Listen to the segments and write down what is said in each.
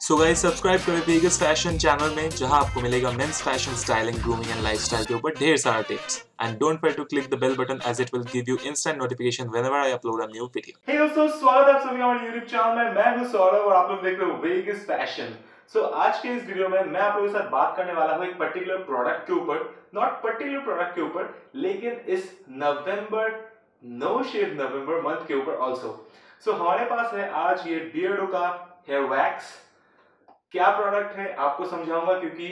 सो guys subscribe करें biggest fashion channel में, जहां आपको मिलेगा men's fashion, styling, grooming and lifestyle के ऊपर ढेर सारा tips. And don't forget to click the bell button as it will give you instant notification whenever I upload a new video. Hey दोस्तों, स्वागत है आप सभी हमारे YouTube चैनल में। मैं हूं सौरभ और आप लोग देख रहे हो बिगेस्ट फैशन। सो आज के इस वीडियो में मैं आप लोगों के साथ बात करने वाला हूं एक पर्टिकुलर प्रोडक्ट के ऊपर, नॉट पर्टिकुलर प्रोडक्ट के ऊपर, लेकिन इस नवंबर नो शेव नवंबर मंथ के ऊपर आल्सो। सो हमारे पास है आज ये बियर्डो का हेयर वैक्स। क्या प्रोडक्ट है आपको समझाऊंगा क्योंकि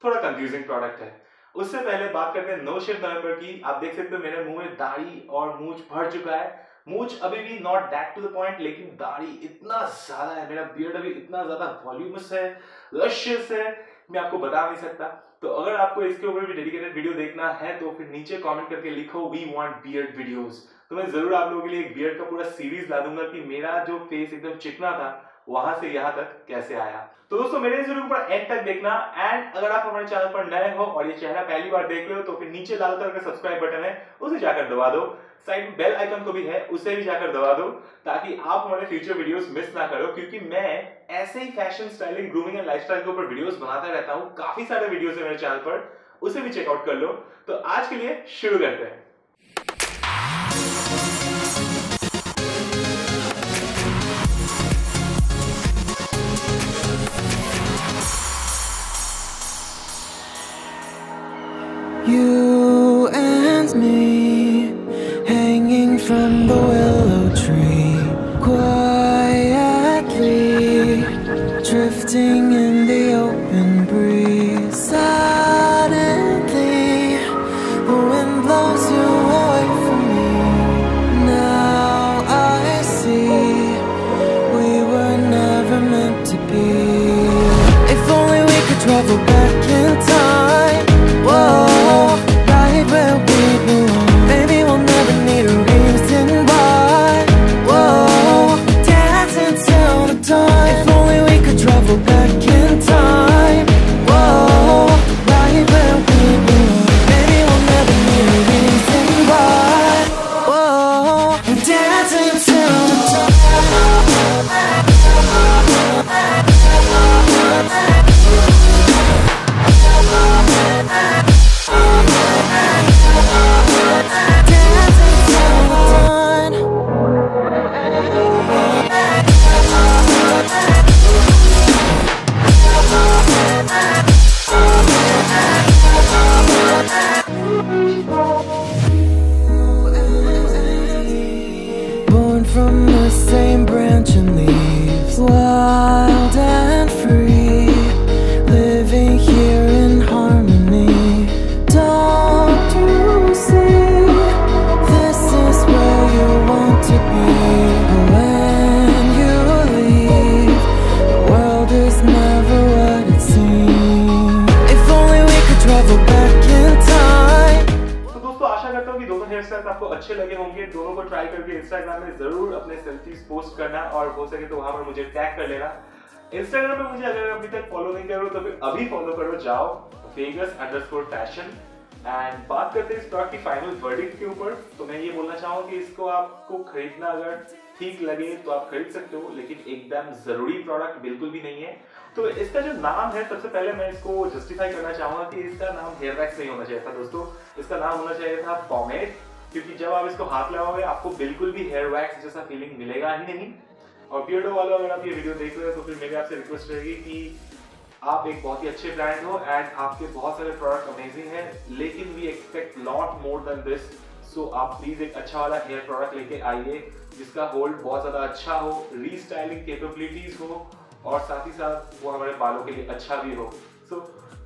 थोड़ा कंफ्यूजिंग प्रोडक्ट है। उससे पहले बात करते हैं नो शेव नवंबर की। आप देख सकते हो मेरे मुंह में दाढ़ी और मूंछ भर चुका है। मूंछ अभी भी not that to the point, लेकिन दाढ़ी इतना ज्यादा है, मेरा बियर्ड अभी इतना ज्यादा वॉल्यूमस है, लशियस है, मैं आपको बता नहीं सकता। तो अगर आपको इसके ऊपर भी डेडिकेटेड वीडियो देखना है तो फिर नीचे कमेंट करके लिखो वी वांट बियर्ड वीडियोस। तो मैं जरूर आप लोगों के लिए एक बियर्ड का पूरा सीरीज ला दूंगा कि मेरा जो फेस एकदम चिकना था वहां से यहां तक कैसे आया। तो दोस्तों मेरे इस वीडियो को पूरा एंड तक देखना। एंड अगर आप हमारे चैनल पर नए हो और ये चेहरा पहली बार देख रहे हो तो फिर नीचे लाल कलर का सब्सक्राइब बटन है, उसे जाकर दबा दो। साइड में बेल आइकन को भी है, उसे भी जाकर दबा दो ताकि आप हमारे फ्यूचर वीडियोस मिस ना करो, क्योंकि मैं ऐसे ही fashion, styling, grooming and lifestyle के ऊपर वीडियोस बनाता रहता हूं। काफी सारे वीडियोस है मेरे चैनल पर, उसे भी चेकआउट कर लो। तो आज के लिए शुरू करते हैं। You and me, hanging from the willow tree, quietly drifting in the open breeze. Suddenly, the wind blows you away from me. Now I see we were never meant to be. If only we could travel back in time. Whoa, right where we belong. Maybe we'll never need a reason why. Whoa, dancing till the dawn. If only we could travel back in time. Whoa, right where we belong. Maybe we'll never need a reason why. Whoa, dancing till the dawn. From the same branch and leaves, wild and free, living here in harmony. Don't you see, this is where you want to be. But when you leave, the world is never what it seems. If only we could travel back in time. तो दोस्तों आशा करता हूँ कि दोनों hair styles आपको अच्छे लगे होंगे। दोनों को ट्राई करके इंस्टाग्राम में जरूर अपने सेल्फीज पोस्ट करना और हो सके तो वहां पर मुझे टैग कर लेना। इंस्टाग्राम पे मुझे अगर अभी तक फॉलो नहीं करो तो फिर अभी फॉलो करो, जाओ vegas_fashion। एंड बात करते हैं इस प्रोडक्ट की फाइनल वर्डिक्ट के ऊपर। तो मैं ये बोलना चाहूँगा कि इसको आपको खरीदना अगर ठीक लगे तो आप खरीद सकते हो, लेकिन एकदम जरूरी प्रोडक्ट बिल्कुल भी नहीं है। तो इसका जो नाम है, सबसे पहले मैं इसको जस्टिफाई करना चाहूंगा कि इसका नाम हेयर वैक्स नहीं होना चाहिए था दोस्तों। इसका नाम होना चाहिए था पॉमेड, क्योंकि जब आप इसको हाथ लगाओगे आपको बिल्कुल भी हेयर वैक्स जैसा फीलिंग मिलेगा ही नहीं। और बियर्डो वालों, अगर आप ये वीडियो देख रहे हो तो फिर मेरी आपसे रिक्वेस्ट रहेगी कि आप एक बहुत ही अच्छे ब्रांड हो एंड आपके बहुत सारे प्रोडक्ट अमेजिंग हैं, लेकिन we expect lot more than this. So आप प्लीज एक अच्छा वाला हेयर प्रोडक्ट लेके आइए जिसका होल्ड बहुत ज्यादा अच्छा हो, रीस्टाइलिंग कैपेबिलिटीज हो और साथ ही साथ वो हमारे बालों के लिए अच्छा भी हो। So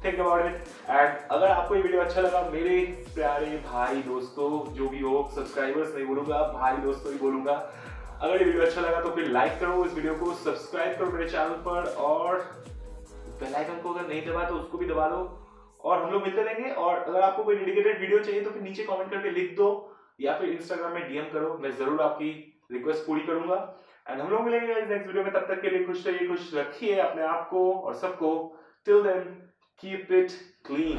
think about it. And अगर आपको ये वीडियो अच्छा लगा, मेरे प्यारे भाई दोस्तों जो भी हो, सब्सक्राइबर्स नहीं बोलूंगा, भाई दोस्तों ही बोलूंगा, अगर ये वीडियो अच्छा लगा तो फिर लाइक करो इस वीडियो को, सब्सक्राइब करो मेरे चैनल पर और बेल आइकन को अगर नहीं दबा तो उसको भी दबा दो। और हम लोग मिलते रहेंगे। और अगर आपको कोई डेडिकेटेड वीडियो चाहिए तो फिर नीचे कमेंट करके लिख दो या फिर इंस्टाग्राम में डीएम करो, मैं जरूर आपकी रिक्वेस्ट पूरी करूंगा। एंड हम लोग मिलेंगे नेक्स्ट वीडियो में, तब तक के लिए खुश रहिए, खुश रखिए अपने आप को और सबको। Till then keep it clean.